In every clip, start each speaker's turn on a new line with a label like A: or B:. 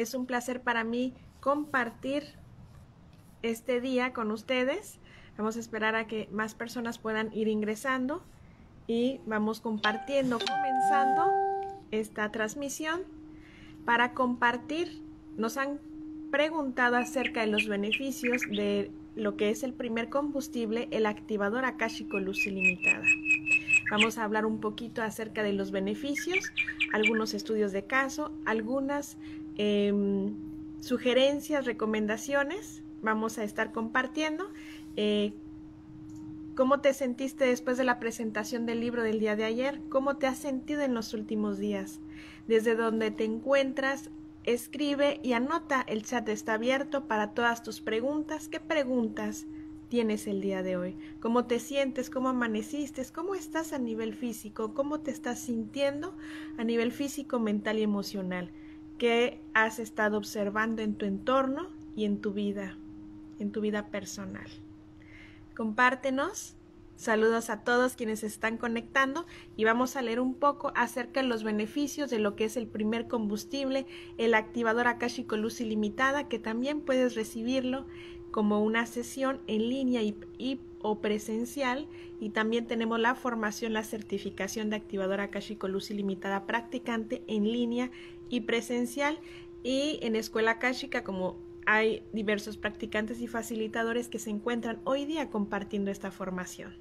A: Es un placer para mí compartir este día con ustedes. Vamos a esperar a que más personas puedan ir ingresando y vamos compartiendo, comenzando esta transmisión para compartir. Nos han preguntado acerca de los beneficios de lo que es el primer combustible, el activador akáshico Luz Ilimitada. Vamos a hablar un poquito acerca de los beneficios, algunos estudios de caso, algunas sugerencias, recomendaciones. Vamos a estar compartiendo. ¿Cómo te sentiste después de la presentación del libro del día de ayer? ¿Cómo te has sentido en los últimos días? Desde donde te encuentras, escribe y anota. El chat está abierto para todas tus preguntas. ¿Qué preguntas tienes el día de hoy? ¿Cómo te sientes? ¿Cómo amaneciste? ¿Cómo estás a nivel físico? ¿Cómo te estás sintiendo a nivel físico, mental y emocional? ¿Qué has estado observando en tu entorno y en tu vida personal? Compártenos. Saludos a todos quienes están conectando y vamos a leer un poco acerca de los beneficios de lo que es el primer combustible, el activador akáshico Luz Ilimitada, que también puedes recibirlo como una sesión en línea o presencial, y también tenemos la formación, la certificación de activador akáshico Luz Ilimitada practicante en línea y presencial, y en Escuela Akáshica, como hay diversos practicantes y facilitadores que se encuentran hoy día compartiendo esta formación,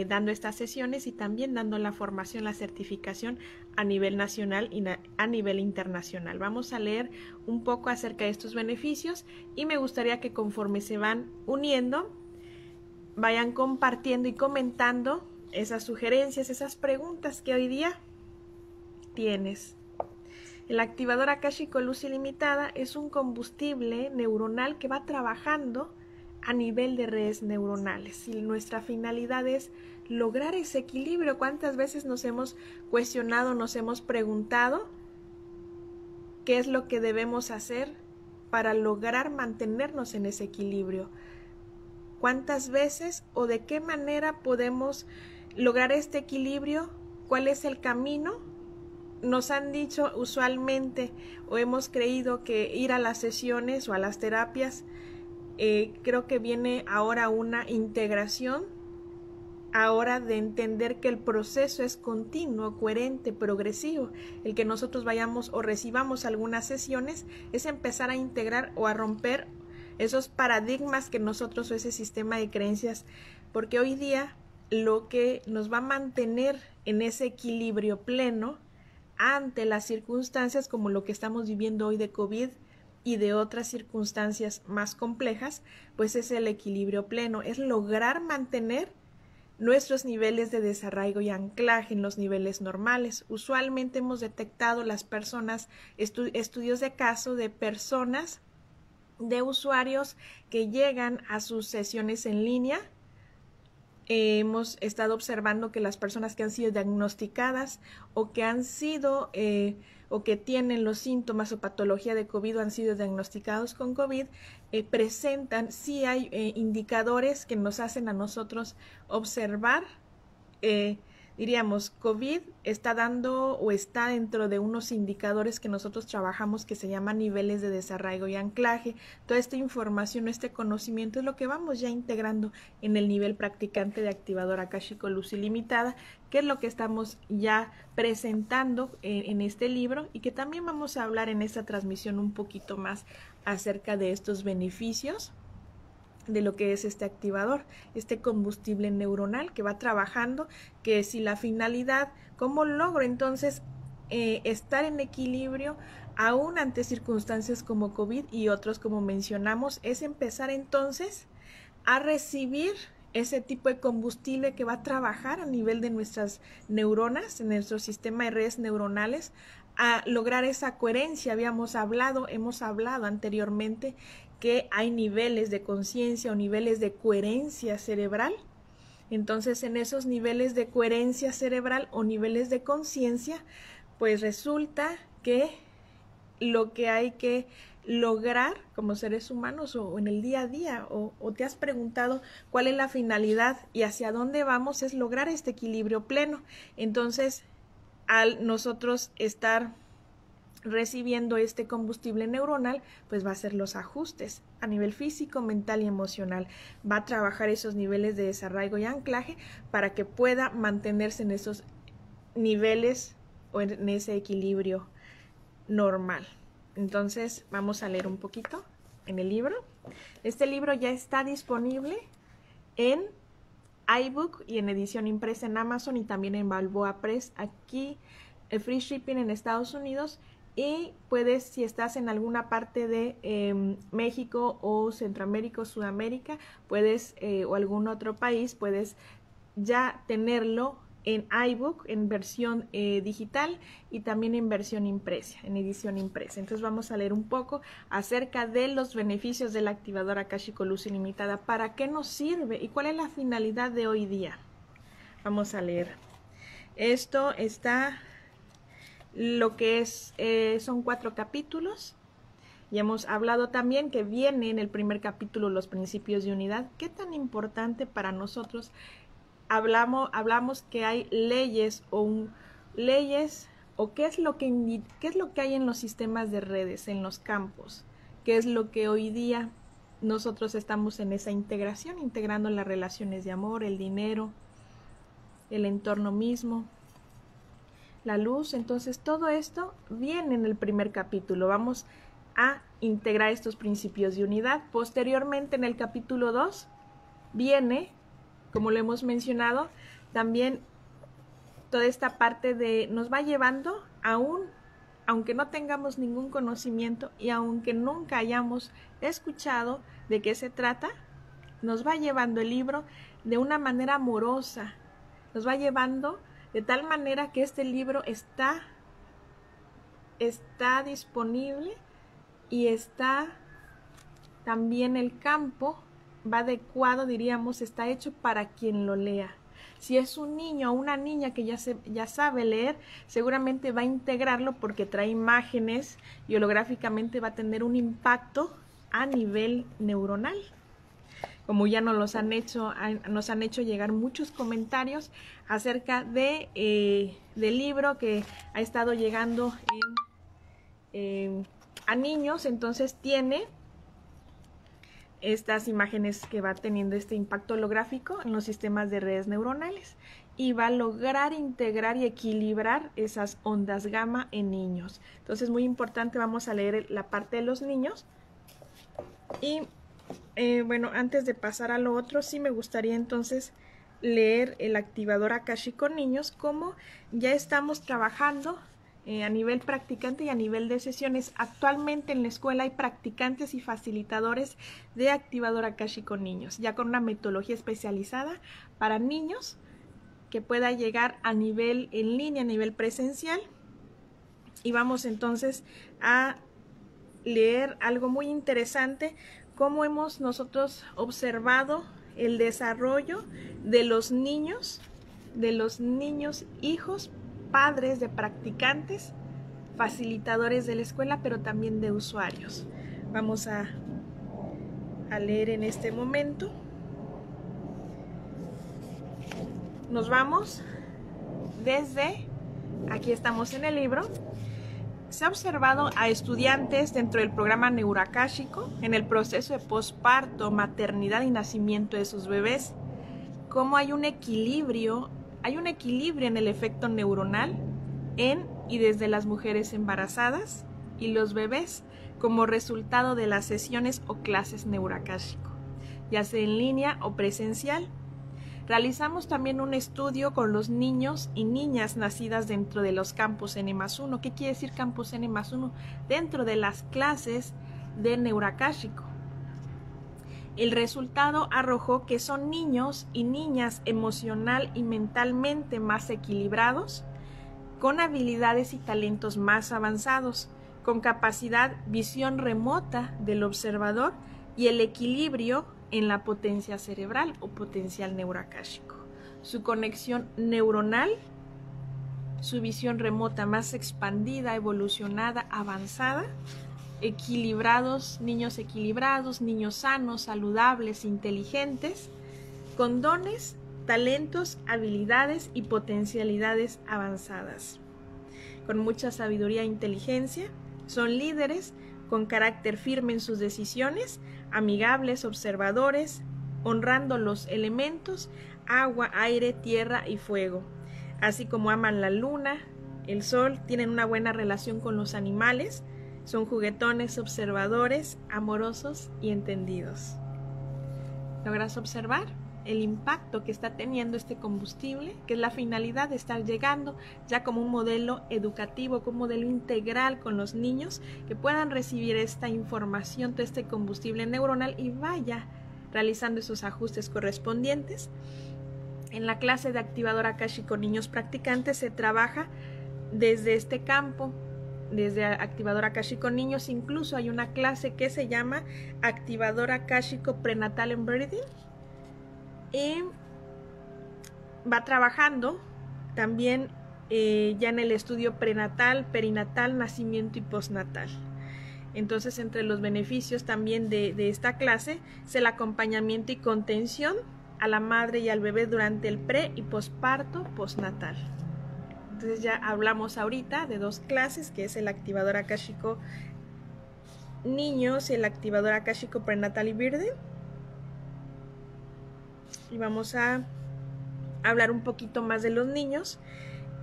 A: dando estas sesiones y también dando la formación, la certificación a nivel nacional y a nivel internacional. Vamos a leer un poco acerca de estos beneficios y me gustaría que conforme se van uniendo, vayan compartiendo y comentando esas sugerencias, esas preguntas que hoy día tienes. El activador akáshico Luz Ilimitada es un combustible neuronal que va trabajando a nivel de redes neuronales, y nuestra finalidad es lograr ese equilibrio. ¿Cuántas veces nos hemos cuestionado, nos hemos preguntado qué es lo que debemos hacer para lograr mantenernos en ese equilibrio? ¿Cuántas veces o de qué manera podemos lograr este equilibrio? ¿Cuál es el camino? Nos han dicho usualmente o hemos creído que ir a las sesiones o a las terapias, creo que viene ahora una integración, ahora de entender que el proceso es continuo, coherente, progresivo. El que nosotros vayamos o recibamos algunas sesiones es empezar a integrar o a romper esos paradigmas que nosotros, o ese sistema de creencias, porque hoy día lo que nos va a mantener en ese equilibrio pleno ante las circunstancias como lo que estamos viviendo hoy de COVID y de otras circunstancias más complejas, pues es el equilibrio pleno, es lograr mantener nuestros niveles de desarraigo y anclaje en los niveles normales. Usualmente hemos detectado las personas, estudios de caso de personas, de usuarios que llegan a sus sesiones en línea. Hemos estado observando que las personas que han sido diagnosticadas o que han sido o que tienen los síntomas o patología de COVID o han sido diagnosticados con COVID, presentan, sí hay indicadores que nos hacen a nosotros observar, diríamos, COVID está dando o está dentro de unos indicadores que nosotros trabajamos que se llaman niveles de desarraigo y anclaje. Toda esta información, este conocimiento es lo que vamos ya integrando en el nivel practicante de activador akáshico Luz Ilimitada, que es lo que estamos ya presentando en este libro, y que también vamos a hablar en esta transmisión un poquito más acerca de estos beneficios de lo que es este activador, este combustible neuronal que va trabajando, que si la finalidad, ¿cómo logro entonces estar en equilibrio aún ante circunstancias como COVID y otros como mencionamos? Es empezar entonces a recibir ese tipo de combustible que va a trabajar a nivel de nuestras neuronas, en nuestro sistema de redes neuronales, a lograr esa coherencia. Hemos hablado anteriormente que hay niveles de conciencia o niveles de coherencia cerebral. Entonces, en esos niveles de coherencia cerebral o niveles de conciencia, pues resulta que lo que hay que lograr como seres humanos o en el día a día, o te has preguntado cuál es la finalidad y hacia dónde vamos, es lograr este equilibrio pleno. Entonces, al nosotros estar recibiendo este combustible neuronal, pues va a hacer los ajustes a nivel físico, mental y emocional. Va a trabajar esos niveles de desarraigo y anclaje para que pueda mantenerse en esos niveles o en ese equilibrio normal. Entonces vamos a leer un poquito en el libro. Este libro ya está disponible en iBook y en edición impresa en Amazon y también en Balboa Press. Aquí el free shipping en Estados Unidos. Y puedes, si estás en alguna parte de México o Centroamérica o Sudamérica, puedes, o algún otro país, puedes ya tenerlo en iBook, en versión digital y también en versión impresa, en edición impresa. Entonces vamos a leer un poco acerca de los beneficios del activador Akashico Luz Ilimitada. ¿Para qué nos sirve y cuál es la finalidad de hoy día? Vamos a leer. Esto está... Lo que es, son 4 capítulos. Ya hemos hablado también que viene en el primer capítulo los principios de unidad. ¿Qué tan importante para nosotros? Hablamos que hay leyes o qué es lo que hay en los sistemas de redes, en los campos. ¿Qué es lo que hoy día nosotros estamos en esa integración, integrando las relaciones de amor, el dinero, el entorno mismo, la luz? Entonces todo esto viene en el primer capítulo. Vamos a integrar estos principios de unidad. Posteriormente, en el capítulo 2 viene, como lo hemos mencionado, también toda esta parte de nos va llevando aunque no tengamos ningún conocimiento y aunque nunca hayamos escuchado de qué se trata, nos va llevando el libro de una manera amorosa, nos va llevando de tal manera que este libro está disponible y está también el campo, va adecuado, diríamos, está hecho para quien lo lea. Si es un niño o una niña que ya sabe leer, seguramente va a integrarlo porque trae imágenes y holográficamente va a tener un impacto a nivel neuronal. Como ya nos han hecho llegar muchos comentarios acerca del libro que ha estado llegando a niños, entonces tiene estas imágenes que va teniendo este impacto holográfico en los sistemas de redes neuronales y va a lograr integrar y equilibrar esas ondas gamma en niños. Entonces, muy importante, vamos a leer la parte de los niños. Y bueno, antes de pasar a lo otro, sí me gustaría entonces leer el activador Akashico Niños, como ya estamos trabajando a nivel practicante y a nivel de sesiones. Actualmente en la escuela hay practicantes y facilitadores de activador Akashico Niños, ya con una metodología especializada para niños que pueda llegar a nivel en línea, a nivel presencial. Y vamos entonces a leer algo muy interesante, cómo hemos nosotros observado el desarrollo de los niños hijos, padres de practicantes, facilitadores de la escuela, pero también de usuarios. Vamos a leer en este momento. Nos vamos desde, aquí estamos en el libro. Se ha observado a estudiantes dentro del programa neuroakáshico en el proceso de posparto, maternidad y nacimiento de sus bebés, cómo hay un equilibrio en el efecto neuronal en y desde las mujeres embarazadas y los bebés como resultado de las sesiones o clases neuroakáshico, ya sea en línea o presencial. Realizamos también un estudio con los niños y niñas nacidas dentro de los campus N+1. ¿Qué quiere decir campus N+1? Dentro de las clases de neuroakáshico. El resultado arrojó que son niños y niñas emocional y mentalmente más equilibrados, con habilidades y talentos más avanzados, con capacidad visión remota del observador y el equilibrio en la potencia cerebral o potencial neuroakáshico. Su conexión neuronal, su visión remota más expandida, evolucionada, avanzada, niños sanos, saludables, inteligentes, con dones, talentos, habilidades y potencialidades avanzadas. con mucha sabiduría e inteligencia, son líderes con carácter firme en sus decisiones, amigables, observadores, honrando los elementos, agua, aire, tierra y fuego, así como aman la luna, el sol, tienen una buena relación con los animales, son juguetones, observadores, amorosos y entendidos. ¿Logras observar el impacto que está teniendo este combustible, que es la finalidad de estar llegando ya como un modelo educativo, como un modelo integral con los niños, que puedan recibir esta información, todo este combustible neuronal y vaya realizando esos ajustes correspondientes? En la clase de activador akáshico con niños practicantes se trabaja desde este campo, desde activador akáshico con niños. Incluso hay una clase que se llama activador akáshico prenatal en birthing, y va trabajando también ya en el estudio prenatal, perinatal, nacimiento y postnatal. Entonces, entre los beneficios también de esta clase es el acompañamiento y contención a la madre y al bebé durante el pre y posparto postnatal. Entonces ya hablamos ahorita de dos clases, que es el activador akáshico niños y el activador akáshico prenatal y birthing. Y vamos a hablar un poquito más de los niños.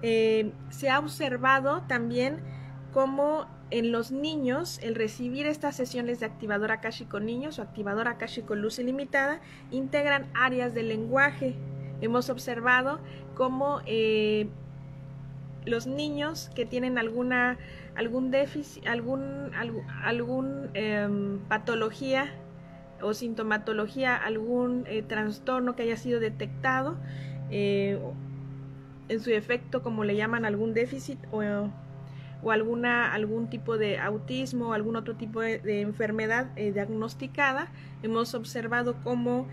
A: Se ha observado también cómo en los niños el recibir estas sesiones de activador akáshico niños o activador akáshico luz ilimitada integran áreas del lenguaje. Hemos observado cómo los niños que tienen algún déficit, patología o sintomatología, algún trastorno que haya sido detectado, en su efecto, como le llaman, algún déficit o algún tipo de autismo o algún otro tipo de enfermedad diagnosticada, hemos observado cómo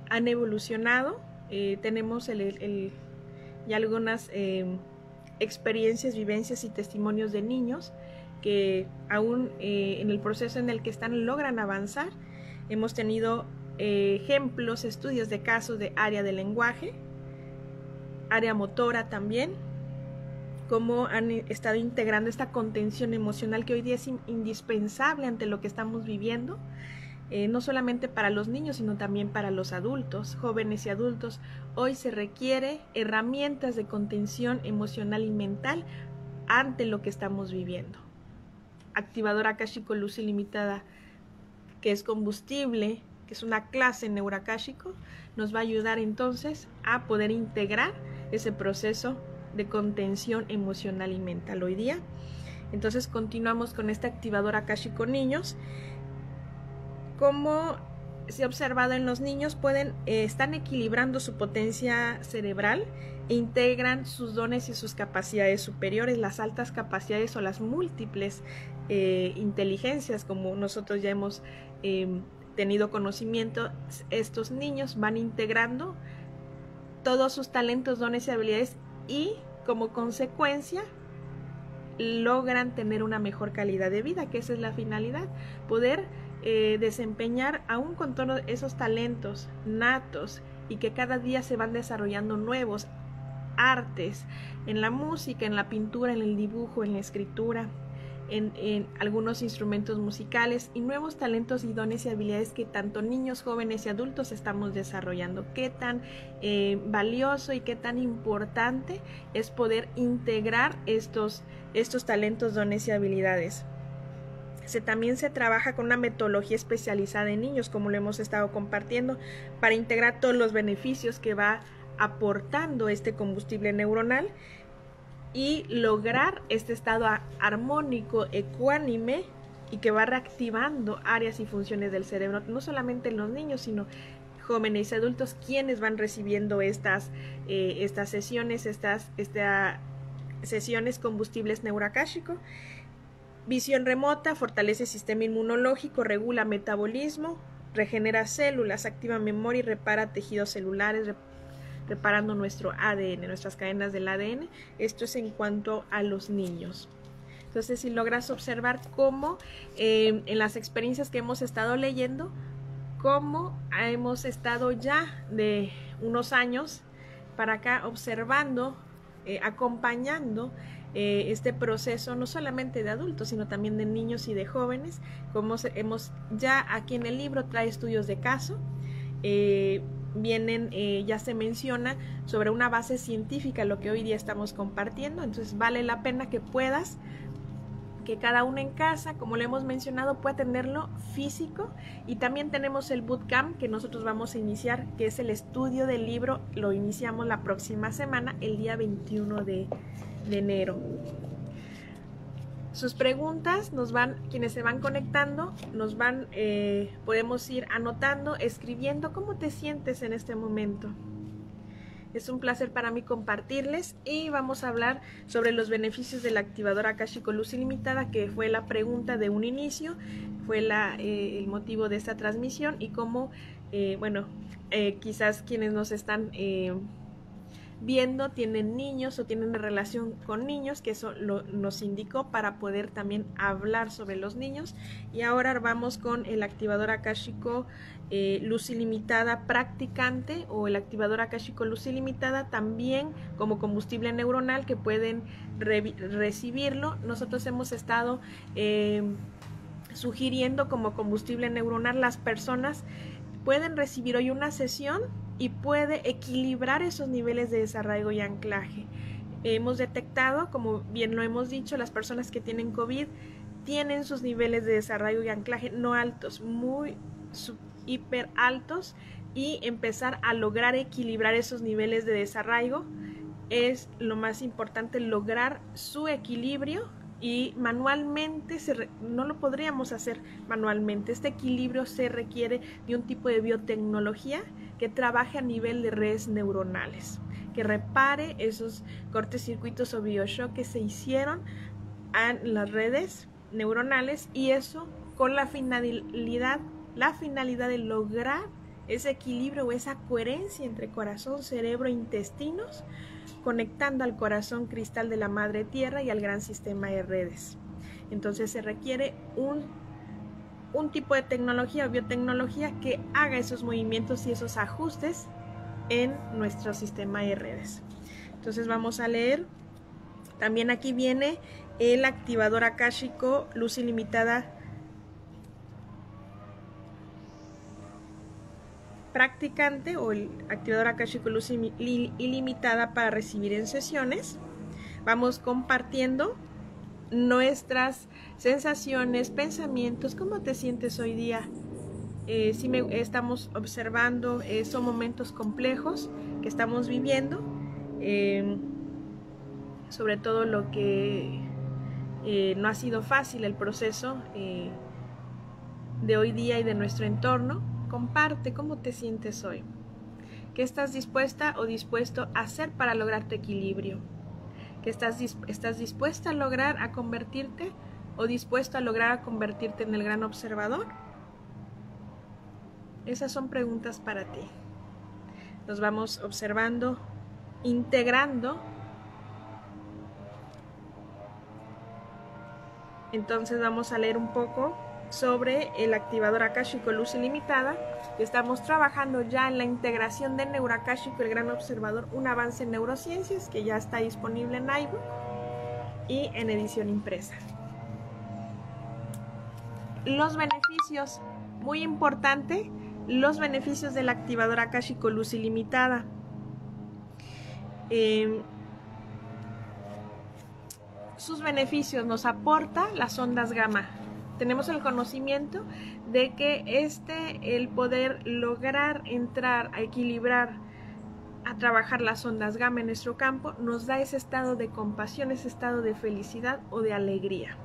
A: han evolucionado. Tenemos ya algunas experiencias, vivencias y testimonios de niños que aún en el proceso en el que están logran avanzar. Hemos tenido ejemplos, estudios de casos de área del lenguaje, área motora también, cómo han estado integrando esta contención emocional que hoy día es indispensable ante lo que estamos viviendo, no solamente para los niños, sino también para los adultos, jóvenes y adultos. Hoy se requiere herramientas de contención emocional y mental ante lo que estamos viviendo. Activador akáshico luz ilimitada, que es combustible, que es una clase neuroakáshico, nos va a ayudar entonces a poder integrar ese proceso de contención emocional y mental hoy día. Entonces continuamos con este activador akáshico niños. Como se ha observado en los niños, están equilibrando su potencia cerebral e integran sus dones y sus capacidades superiores, las altas capacidades o las múltiples inteligencias, como nosotros ya hemos tenido conocimiento. Estos niños van integrando todos sus talentos, dones y habilidades y como consecuencia logran tener una mejor calidad de vida, que esa es la finalidad, poder desempeñar aún con todos esos talentos natos y que cada día se van desarrollando nuevos artes en la música, en la pintura, en el dibujo, en la escritura, en algunos instrumentos musicales y nuevos talentos y dones y habilidades que tanto niños, jóvenes y adultos estamos desarrollando. Qué tan valioso y qué tan importante es poder integrar estos talentos, dones y habilidades. También se trabaja con una metodología especializada en niños, como lo hemos estado compartiendo, para integrar todos los beneficios que va aportando este combustible neuronal y lograr este estado armónico, ecuánime, y que va reactivando áreas y funciones del cerebro, no solamente en los niños, sino jóvenes y adultos, quienes van recibiendo estas sesiones, sesiones combustibles neuroakáshico. Visión remota, fortalece el sistema inmunológico, regula metabolismo, regenera células, activa memoria y repara tejidos celulares, reparando nuestro ADN, nuestras cadenas del ADN. Esto es en cuanto a los niños. Entonces, si logras observar cómo en las experiencias que hemos estado leyendo, cómo hemos estado ya de unos años para acá observando, acompañando este proceso no solamente de adultos, sino también de niños y de jóvenes. Como ya aquí en el libro trae estudios de caso, ya se menciona sobre una base científica lo que hoy día estamos compartiendo, entonces vale la pena que cada uno en casa, como lo hemos mencionado, pueda tenerlo físico. Y también tenemos el bootcamp que nosotros vamos a iniciar, que es el estudio del libro. Lo iniciamos la próxima semana, el día 21 de enero. Sus preguntas quienes se van conectando, podemos ir anotando, escribiendo cómo te sientes en este momento. Es un placer para mí compartirles y vamos a hablar sobre los beneficios del activador Akáshico Luz Ilimitada, que fue la pregunta de un inicio, fue el motivo de esta transmisión, y cómo, quizás quienes nos están viendo tienen niños o tienen relación con niños, que eso nos indicó para poder también hablar sobre los niños. Y ahora vamos con el activador Akáshico Luz Ilimitada practicante, o el activador Akáshico Luz Ilimitada también como combustible neuronal, que pueden recibirlo. Nosotros hemos estado sugiriendo como combustible neuronal, las personas pueden recibir hoy una sesión y puede equilibrar esos niveles de desarraigo y anclaje. Hemos detectado, como bien lo hemos dicho, las personas que tienen COVID tienen sus niveles de desarraigo y anclaje no altos, hiper altos, y empezar a lograr equilibrar esos niveles de desarraigo es lo más importante, lograr su equilibrio. Y manualmente no lo podríamos hacer manualmente. Este equilibrio se requiere de un tipo de biotecnología que trabaje a nivel de redes neuronales, que repare esos cortocircuitos o bioshock que se hicieron en las redes neuronales, y eso con la finalidad de lograr ese equilibrio o esa coherencia entre corazón, cerebro e intestinos, conectando al corazón cristal de la madre tierra y al gran sistema de redes. Entonces se requiere un tipo de tecnología o biotecnología que haga esos movimientos y esos ajustes en nuestro sistema de redes. Entonces vamos a leer. También aquí viene el activador Akáshico Luz Ilimitada practicante, o el activador Akáshico Luz Ilimitada para recibir en sesiones. Vamos compartiendo nuestras sensaciones, pensamientos, cómo te sientes hoy día. Estamos observando, son momentos complejos que estamos viviendo, sobre todo lo que no ha sido fácil el proceso de hoy día y de nuestro entorno. Comparte cómo te sientes hoy. ¿Qué estás dispuesta o dispuesto a hacer para lograr tu equilibrio? ¿Qué estás dispuesta a lograr a convertirte o dispuesto a lograr a convertirte en el gran observador? Esas son preguntas para ti. Nos vamos observando, integrando. Entonces vamos a leer un poco sobre el activador Akáshico Luz Ilimitada. Estamos trabajando ya en la integración de Neuroakáshico, el gran observador, un avance en neurociencias que ya está disponible en iBook y en edición impresa. Los beneficios, muy importante, los beneficios del activador Akáshico Luz Ilimitada. Sus beneficios: nos aporta las ondas gamma. Tenemos el conocimiento de que el poder lograr entrar a equilibrar, a trabajar las ondas gamma en nuestro campo, nos da ese estado de compasión, ese estado de felicidad o de alegría.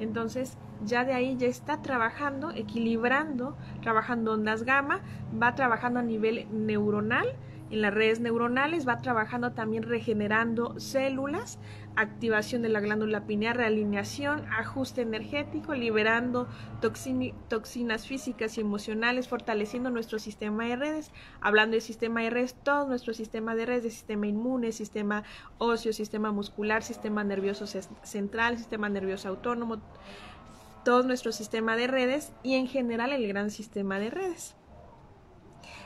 A: Entonces ya de ahí ya está trabajando, equilibrando, trabajando ondas gamma, va trabajando a nivel neuronal, en las redes neuronales, va trabajando también regenerando células, activación de la glándula pineal, realineación, ajuste energético, liberando toxinas físicas y emocionales, fortaleciendo nuestro sistema de redes. Hablando de sistema de redes, todo nuestro sistema de redes, de sistema inmune, sistema óseo, sistema muscular, sistema nervioso central, sistema nervioso autónomo, todo nuestro sistema de redes y en general el gran sistema de redes.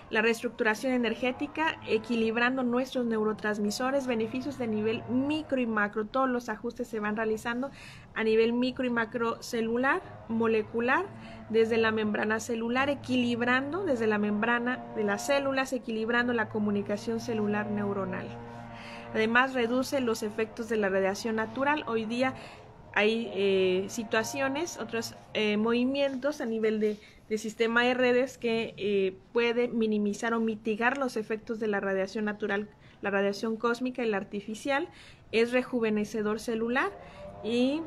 A: la reestructuración energética, equilibrando nuestros neurotransmisores, beneficios de nivel micro y macro. Todos los ajustes se van realizando a nivel micro y macro celular, molecular, desde la membrana celular, equilibrando desde la membrana de las células, equilibrando la comunicación celular neuronal. Además, reduce los efectos de la radiación natural. Hoy día hay situaciones, otros movimientos a nivel de sistema de redes que puede minimizar o mitigar los efectos de la radiación natural, la radiación cósmica y la artificial. Es rejuvenecedor celular y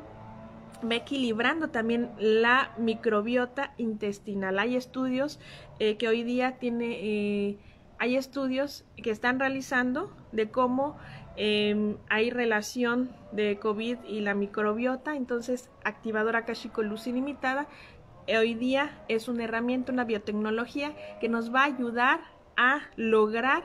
A: va equilibrando también la microbiota intestinal. Hay estudios que hoy día hay estudios que están realizando de cómo hay relación de COVID y la microbiota. Entonces, activador akáshico luz ilimitada hoy día es una herramienta, una biotecnología que nos va a ayudar a lograr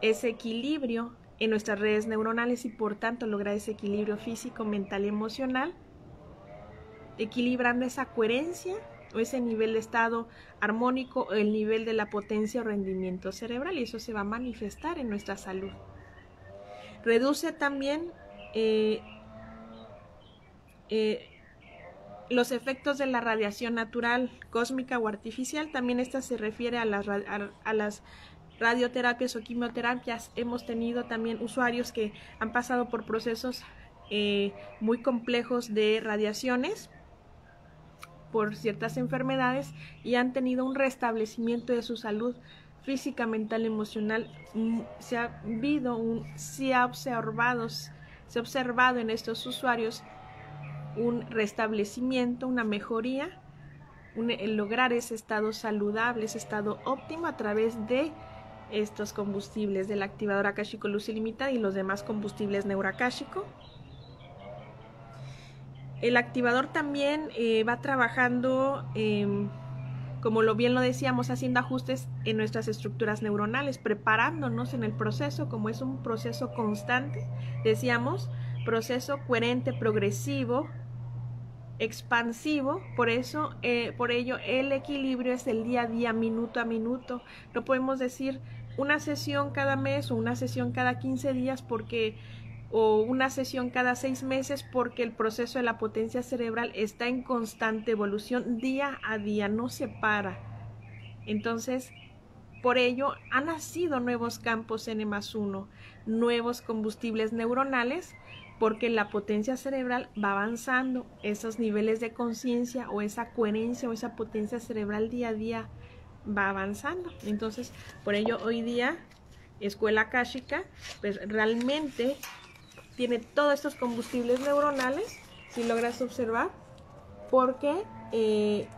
A: ese equilibrio en nuestras redes neuronales y por tanto lograr ese equilibrio físico, mental y emocional, equilibrando esa coherencia o ese nivel de estado armónico o el nivel de la potencia o rendimiento cerebral, y eso se va a manifestar en nuestra salud. Reduce también los efectos de la radiación natural, cósmica o artificial. También esta se refiere a las radioterapias o quimioterapias. Hemos tenido también usuarios que han pasado por procesos muy complejos de radiaciones por ciertas enfermedades y han tenido un restablecimiento de su salud física, mental, emocional. Se ha observado en estos usuarios un restablecimiento, una mejoría, el lograr ese estado saludable, ese estado óptimo a través de estos combustibles del activador akáshico luz ilimitada y los demás combustibles neuroakáshico. El activador también va trabajando, como bien lo decíamos, haciendo ajustes en nuestras estructuras neuronales, preparándonos en el proceso, como es un proceso constante, decíamos, proceso coherente, progresivo, expansivo. Por ello el equilibrio es el día a día, minuto a minuto. No podemos decir una sesión cada mes o una sesión cada 15 días o una sesión cada 6 meses, porque el proceso de la potencia cerebral está en constante evolución día a día, no se para. Entonces, por ello han nacido nuevos campos N+1, nuevos combustibles neuronales, porque la potencia cerebral va avanzando, esos niveles de conciencia o esa coherencia o esa potencia cerebral día a día va avanzando. Entonces, por ello hoy día Escuela Akáshica pues realmente tiene todos estos combustibles neuronales, si logras observar, porque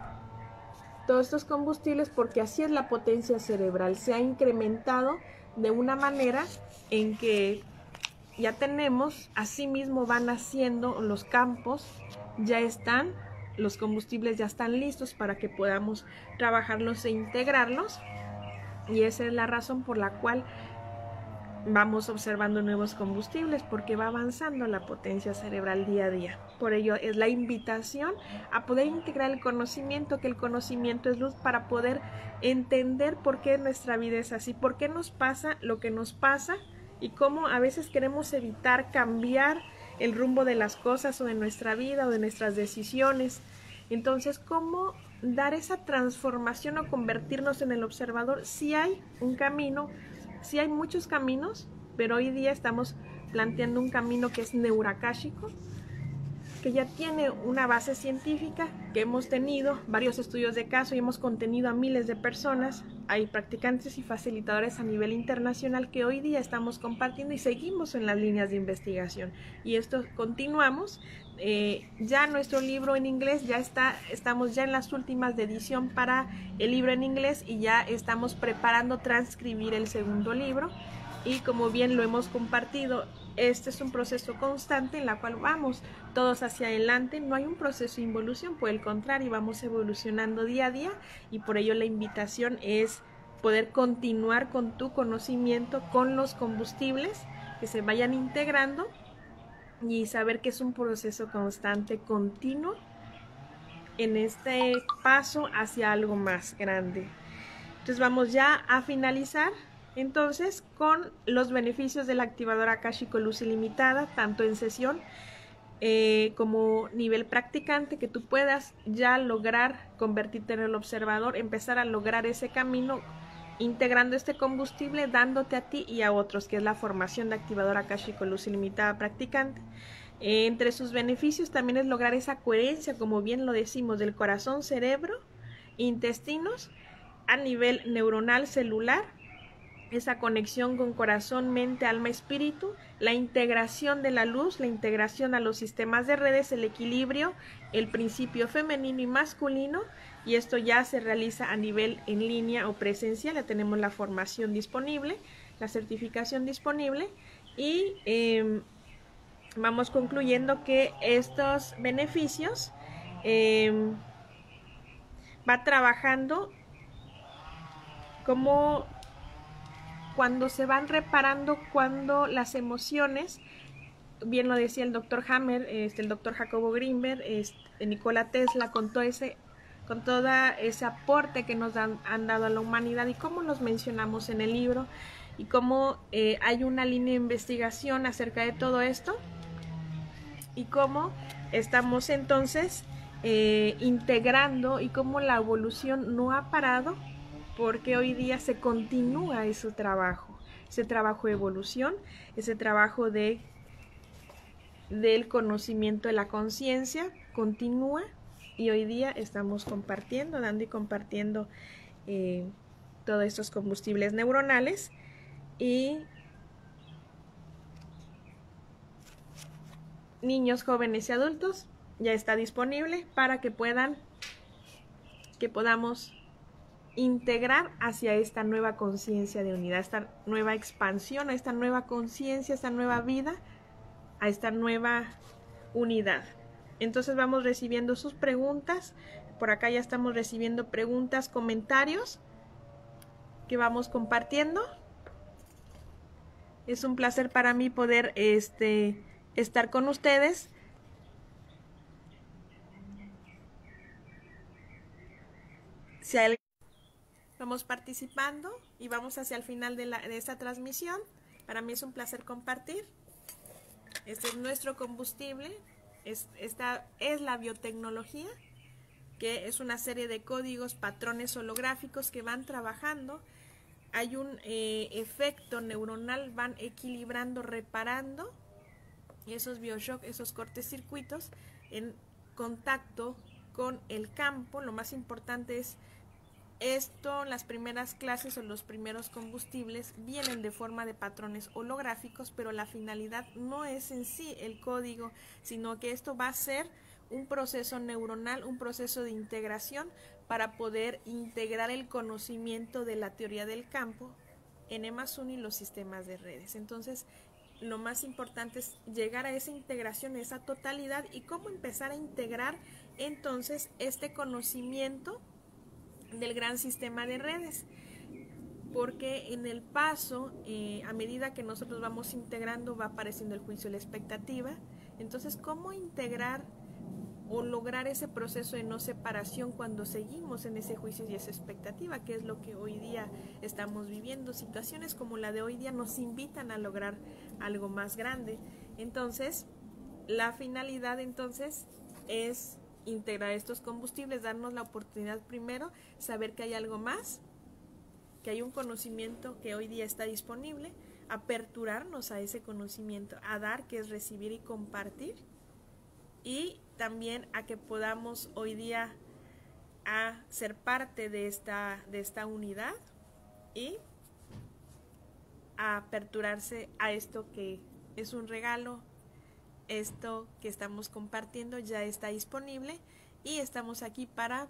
A: todos estos combustibles, porque así es la potencia cerebral, se ha incrementado de una manera en que ya tenemos, así mismo van haciendo los campos, ya están, los combustibles ya están listos para que podamos trabajarlos e integrarlos, y esa es la razón por la cual vamos observando nuevos combustibles, porque va avanzando la potencia cerebral día a día. Por ello es la invitación a poder integrar el conocimiento, que el conocimiento es luz, para poder entender por qué nuestra vida es así, por qué nos pasa lo que nos pasa y cómo a veces queremos evitar cambiar el rumbo de las cosas o de nuestra vida o de nuestras decisiones. Entonces, ¿cómo dar esa transformación o convertirnos en el observador? Si hay un camino, sí hay muchos caminos, pero hoy día estamos planteando un camino que es neuroakáshico, que ya tiene una base científica, que hemos tenido varios estudios de caso y hemos contenido a miles de personas. Hay practicantes y facilitadores a nivel internacional que hoy día estamos compartiendo y seguimos en las líneas de investigación. Y esto continuamos. Ya nuestro libro en inglés ya estamos ya en las últimas de edición para el libro en inglés y ya estamos preparando transcribir el segundo libro. Y como bien lo hemos compartido, este es un proceso constante en la cual vamos todos hacia adelante. No hay un proceso de involución, por el contrario, vamos evolucionando día a día, y por ello la invitación es poder continuar con tu conocimiento, con los combustibles que se vayan integrando, y saber que es un proceso constante, continuo, en este paso hacia algo más grande. Entonces vamos ya a finalizar entonces con los beneficios del activador Akashico Luz Ilimitada, tanto en sesión como nivel practicante, que tú puedas ya lograr convertirte en el observador, empezar a lograr ese camino integrando este combustible, dándote a ti y a otros, que es la formación de activador Akashico Luz Ilimitada practicante. Entre sus beneficios también es lograr esa coherencia, como bien lo decimos, del corazón, cerebro, intestinos, a nivel neuronal celular, esa conexión con corazón, mente, alma, espíritu, la integración de la luz, la integración a los sistemas de redes, el equilibrio, el principio femenino y masculino, y esto ya se realiza a nivel en línea o presencial. Ya tenemos la formación disponible, la certificación disponible, y vamos concluyendo que estos beneficios va trabajando como cuando se van reparando, cuando las emociones, bien lo decía el doctor Hammer, el doctor Jacobo Grinberg, Nikola Tesla, con todo ese aporte que nos han dado a la humanidad, y cómo los mencionamos en el libro, y cómo hay una línea de investigación acerca de todo esto, y cómo estamos entonces integrando, y cómo la evolución no ha parado, porque hoy día se continúa ese trabajo de evolución, ese trabajo del conocimiento de la conciencia continúa, y hoy día estamos compartiendo, dando y compartiendo todos estos combustibles neuronales, y niños, jóvenes y adultos ya está disponible para que podamos integrar hacia esta nueva conciencia de unidad, esta nueva expansión, a esta nueva conciencia, esta nueva vida, a esta nueva unidad. Entonces vamos recibiendo sus preguntas. Por acá ya estamos recibiendo preguntas, comentarios que vamos compartiendo. Es un placer para mí poder estar con ustedes. Si hay... Vamos participando y vamos hacia el final de esta transmisión. Para mí es un placer compartir. Este es nuestro combustible. Esta es la biotecnología, que es una serie de códigos, patrones holográficos que van trabajando. Hay un efecto neuronal, van equilibrando, reparando, y esos bioshocks, esos cortocircuitos en contacto con el campo. Lo más importante es esto, las primeras clases o los primeros combustibles vienen de forma de patrones holográficos, pero la finalidad no es en sí el código, sino que esto va a ser un proceso neuronal, un proceso de integración para poder integrar el conocimiento de la teoría del campo en N+1 y los sistemas de redes. Entonces, lo más importante es llegar a esa integración, a esa totalidad, y cómo empezar a integrar entonces este conocimiento del gran sistema de redes, porque en el paso, a medida que nosotros vamos integrando, va apareciendo el juicio y la expectativa. Entonces, ¿cómo integrar o lograr ese proceso de no separación cuando seguimos en ese juicio y esa expectativa, que es lo que hoy día estamos viviendo? Situaciones como la de hoy día nos invitan a lograr algo más grande. Entonces, la finalidad entonces es integrar estos combustibles, darnos la oportunidad primero, saber que hay algo más, que hay un conocimiento que hoy día está disponible, aperturarnos a ese conocimiento, a dar, que es recibir y compartir, y también a que podamos hoy día a ser parte de esta unidad, y a aperturarse a esto que es un regalo. Esto que estamos compartiendo ya está disponible, y estamos aquí para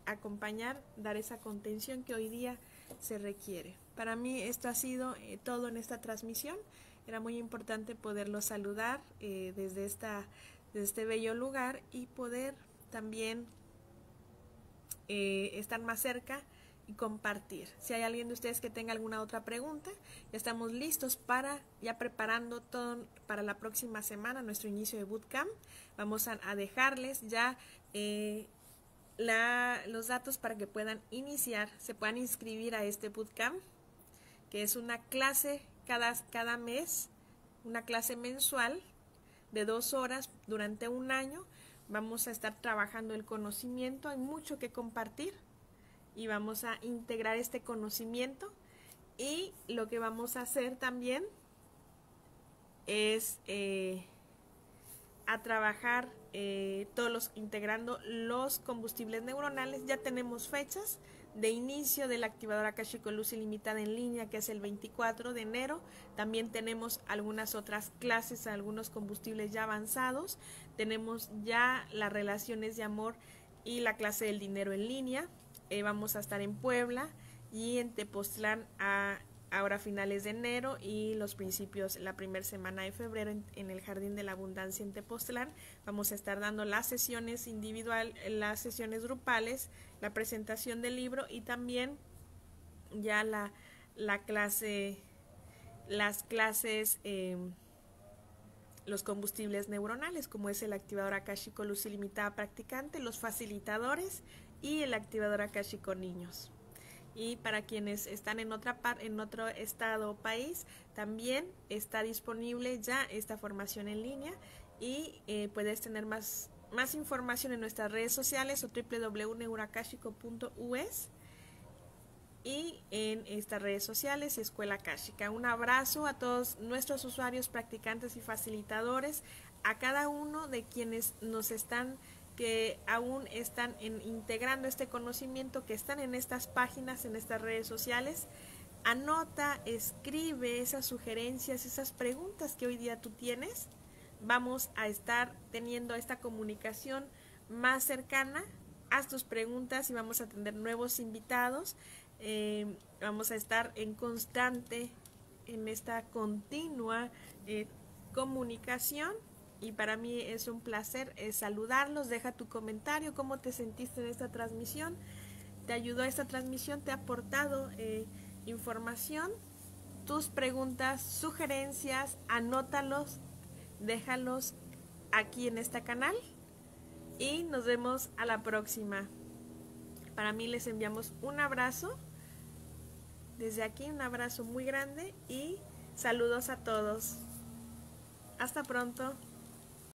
A: acompañar, dar esa contención que hoy día se requiere. Para mí esto ha sido todo en esta transmisión. Era muy importante poderlos saludar desde este bello lugar, y poder también estar más cerca y compartir. Si hay alguien de ustedes que tenga alguna otra pregunta, ya estamos listos para, ya preparando todo para la próxima semana, nuestro inicio de bootcamp. Vamos a dejarles ya los datos para que puedan iniciar, se puedan inscribir a este bootcamp, que es una clase cada mes, una clase mensual de 2 horas durante un año. Vamos a estar trabajando el conocimiento, hay mucho que compartir y vamos a integrar este conocimiento, y lo que vamos a hacer también es a trabajar integrando los combustibles neuronales. Ya tenemos fechas de inicio de la activadora Akashico Luz Ilimitada en línea, que es el 24 de enero. También tenemos algunas otras clases, algunos combustibles ya avanzados. Tenemos ya las relaciones de amor y la clase del dinero en línea. Vamos a estar en Puebla y en Tepoztlán ahora a finales de enero, y los principios, la primera semana de febrero en el Jardín de la Abundancia en Tepoztlán. Vamos a estar dando las sesiones individual, las sesiones grupales, la presentación del libro y también ya las clases, los combustibles neuronales, como es el activador Akashico Luz Ilimitada Practicante, los facilitadores y el activador Akashico Niños. Y para quienes están en otro estado o país, también está disponible ya esta formación en línea, y puedes tener más información en nuestras redes sociales o www.neuroakashico.us y en estas redes sociales y Escuela Akashica. Un abrazo a todos nuestros usuarios, practicantes y facilitadores, a cada uno de quienes que aún están integrando este conocimiento, que están en estas páginas, en estas redes sociales. Anota, escribe esas sugerencias, esas preguntas que hoy día tú tienes. Vamos a estar teniendo esta comunicación más cercana. Haz tus preguntas y vamos a tener nuevos invitados. Vamos a estar en esta continua comunicación. Y para mí es un placer saludarlos. Deja tu comentario, cómo te sentiste en esta transmisión. ¿Te ayudó esta transmisión? ¿Te ha aportado información? Tus preguntas, sugerencias, anótalos, déjalos aquí en este canal. Y nos vemos a la próxima. Para mí les enviamos un abrazo. Desde aquí un abrazo muy grande y saludos a todos. Hasta pronto.